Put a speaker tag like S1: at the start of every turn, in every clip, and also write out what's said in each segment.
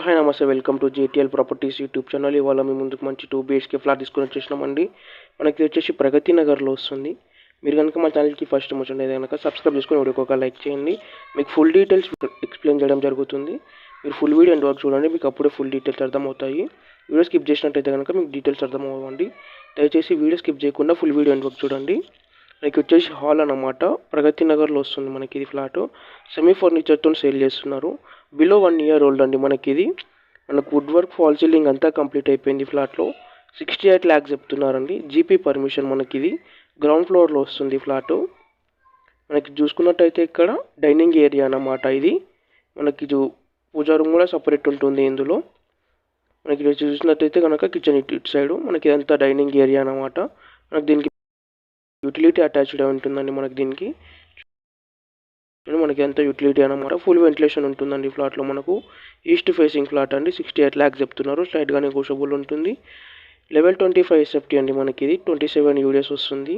S1: Hello hi నమస్తే welcome to JTL properties YouTube channel. ఇవాళ మీ ముందుకు మంచి 2 BHK ఫ్లాట్ తీసుకొని వచ్చేసినామండి. మనకి వచ్చేసి ప్రగతి నగర్లో వస్తుంది. మీరు కనుక మా ఛానల్కి ఫస్ట్ టైం వచ్చినట్లయితే కనుక సబ్స్క్రైబ్ చేసుకొని వీడియోకి ఒక లైక్ చేయండి. మీకు ఫుల్ డీటెయిల్స్ ఎక్స్ప్లెయిన్ చేయడం జరుగుతుంది. మీరు ఫుల్ వీడియో ఎండ్ వరకు చూడండి, మీకు అప్పుడే ఫుల్ డీటెయిల్స్ అర్థమవుతాయి. వీడియో స్కిప్ చేసినట్టయితే కనుక మీకు డీటెయిల్స్ అర్థమవ్వండి. దయచేసి వీడియో స్కిప్ చేయకుండా ఫుల్ వీడియో ఎండ్ వరకు చూడండి. మనకి వచ్చేసి హాల్ అన్నమాట, ప్రగతి నగర్లో వస్తుంది మనకి ఇది ఫ్లాట్. సెమీ ఫర్నిచర్తో సేల్ చేస్తున్నారు. బిలో 1 year ఓల్డ్ అండి మనకి ఇది. మనకు వుడ్ వర్క్, ఫాల్ సీలింగ్ అంతా కంప్లీట్ అయిపోయింది ఫ్లాట్లో. 68 lakhs చెప్తున్నారండి. జీపీ పర్మిషన్ మనకి ఇది. గ్రౌండ్ ఫ్లోర్లో వస్తుంది ఫ్లాటు. మనకి చూసుకున్నట్టయితే ఇక్కడ డైనింగ్ ఏరియా అన్నమాట ఇది. మనకి పూజా రూమ్ కూడా సపరేట్ ఉంటుంది ఇందులో. మనకి చూసినట్టయితే కనుక కిచెన్ ఇటు సైడు మనకి ఇదంతా డైనింగ్ ఏరియా అన్నమాట. మనకి దీనికి యూటిలిటీ అటాచ్డ్ ఉంటుందండి. మనకి ఎంత యూటిలిటీ అన్నమాట. ఫుల్ వెంటిలేషన్ ఉంటుందండి ఫ్లాట్లో. మనకు ఈస్ట్ ఫేసింగ్ ఫ్లాట్ అండి. 68 lakhs చెప్తున్నారు. స్లైడ్గా నెగోషియబుల్ ఉంటుంది. లెవెల్ 25 SFT అండి మనకి ఇది. 27 UDS వస్తుంది.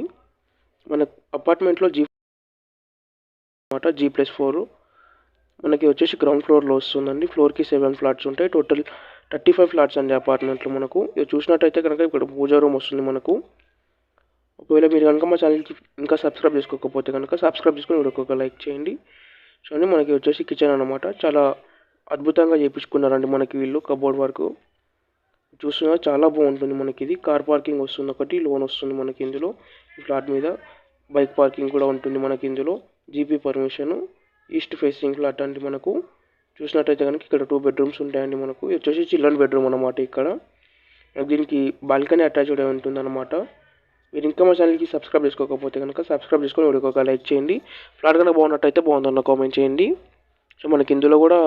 S1: మన అపార్ట్మెంట్లో G+4 మనకి వచ్చేసి గ్రౌండ్ ఫ్లోర్లో వస్తుందండి. ఫ్లోర్కి 7 ఫ్లాట్స్ ఉంటాయి. టోటల్ 35 ఫ్లాట్స్ అండి అపార్ట్మెంట్లో మనకు. ఇది చూసినట్టయితే కనుక ఇక్కడ పూజా రూమ్ వస్తుంది మనకు. ఒకవేళ మీరు కనుక మా ఛానల్కి ఇంకా సబ్స్క్రైబ్ చేసుకోకపోతే కనుక సబ్స్క్రైబ్ చేసుకొని వీడియోకి ఒక లైక్ చేయండి. చూడండి మనకి వచ్చేసి కిచెన్ అనమాట. చాలా అద్భుతంగా చేయించుకున్నారండి మనకి వీళ్ళు. కబోర్డ్ వర్క్ చూస్తున్నా చాలా బాగుంటుంది మనకి ఇది. కార్ పార్కింగ్ వస్తుంది, ఒకటి లోన్ వస్తుంది మనకి ఇందులో. ఈ ఫ్లాట్ మీద బైక్ పార్కింగ్ కూడా ఉంటుంది మనకి ఇందులో. GP permission. East facing flat అండి మనకు. చూసినట్టయితే కనుక ఇక్కడ 2 bedrooms ఉంటాయండి మనకు. ఇది వచ్చేసి చిల్డ్రన్ బెడ్రూమ్ అనమాట. ఇక్కడ దీనికి బాల్కనీ అటాచ్డ్ ఉంటుంది అనమాట. మీరు ఇంకా మా ఛానల్కి సబ్స్క్రైబ్ చేసుకోకపోతే కనుక సబ్స్క్రైబ్ చేసుకొని వీడియోకి ఒక లైక్ చేయండి. ఫ్లాట్ కనుక బాగున్నట్టయితే బాగుందన్న కామెంట్ చేయండి. సో మనకి ఇందులో కూడా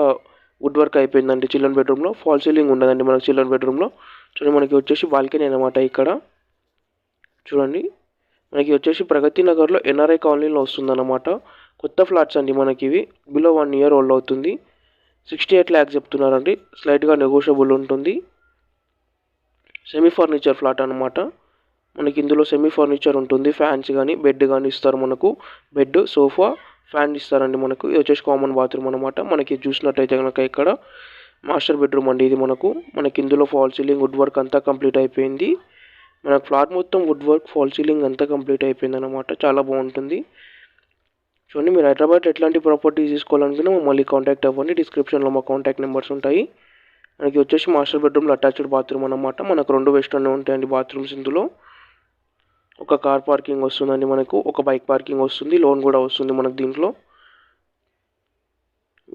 S1: వుడ్ వర్క్ అయిపోయిందండి చిల్డ్రన్ బెడ్రూమ్లో. ఫాల్ సీలింగ్ ఉండదండి మనకి చిల్డ్రన్ బెడ్రూమ్లో. చూడండి మనకి వచ్చేసి బాల్కనీ అనమాట ఇక్కడ. చూడండి మనకి వచ్చేసి ప్రగతి నగర్లో NRI కాలనీలో వస్తుందన్నమాట. కొత్త ఫ్లాట్స్ అండి మనకి ఇవి. బిలో 1 year ఓల్డ్ అవుతుంది. 68 lakhs చెప్తున్నారండి. స్లైట్గా నెగోషియబుల్ ఉంటుంది. సెమీ ఫర్నిచర్ ఫ్లాట్ అనమాట. మనకి ఇందులో సెమీ ఫర్నిచర్ ఉంటుంది. ఫ్యాన్స్ కానీ బెడ్ కానీ ఇస్తారు మనకు. బెడ్, సోఫా, ఫ్యాన్ ఇస్తారండి మనకు. ఇది వచ్చేసి కామన్ బాత్రూమ్ అనమాట. మనకి చూసినట్టయితే కనుక ఇక్కడ మాస్టర్ బెడ్రూమ్ అండి ఇది మనకు. మనకి ఇందులో ఫాల్ సీలింగ్, వుడ్ వర్క్ అంతా కంప్లీట్ అయిపోయింది. మనకు ఫ్లాట్ మొత్తం వుడ్ వర్క్, ఫాల్ సీలింగ్ అంతా కంప్లీట్ అయిపోయింది అనమాట. చాలా బాగుంటుంది. చూడండి మీరు హైదరాబాద్లో ఎట్లాంటి ప్రాపర్టీస్ తీసుకోవాలనుకున్నా మళ్ళీ కాంటాక్ట్ అవ్వండి. డిస్క్రిప్షన్లో మా కాంటాక్ట్ నెంబర్స్ ఉంటాయి. మనకి వచ్చేసి మాస్టర్ బెడ్రూమ్లో అటాచ్డ్ బాత్రూమ్ అనమాట. మనకు 2 వెస్టర్న్ ఉంటాయండి బాత్రూమ్స్ ఇందులో. ఒక కార్ పార్కింగ్ వస్తుందండి మనకు. ఒక బైక్ పార్కింగ్ వస్తుంది. లోన్ కూడా వస్తుంది మనకు దీంట్లో.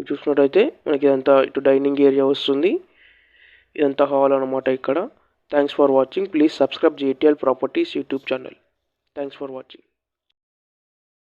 S1: చూసినట్టయితే మనకి ఇదంతా ఇటు డైనింగ్ ఏరియా వస్తుంది. ఇదంతా హాల్ అనమాట ఇక్కడ. Thanks for watching. Please subscribe JTL properties YouTube channel. Thanks for watching.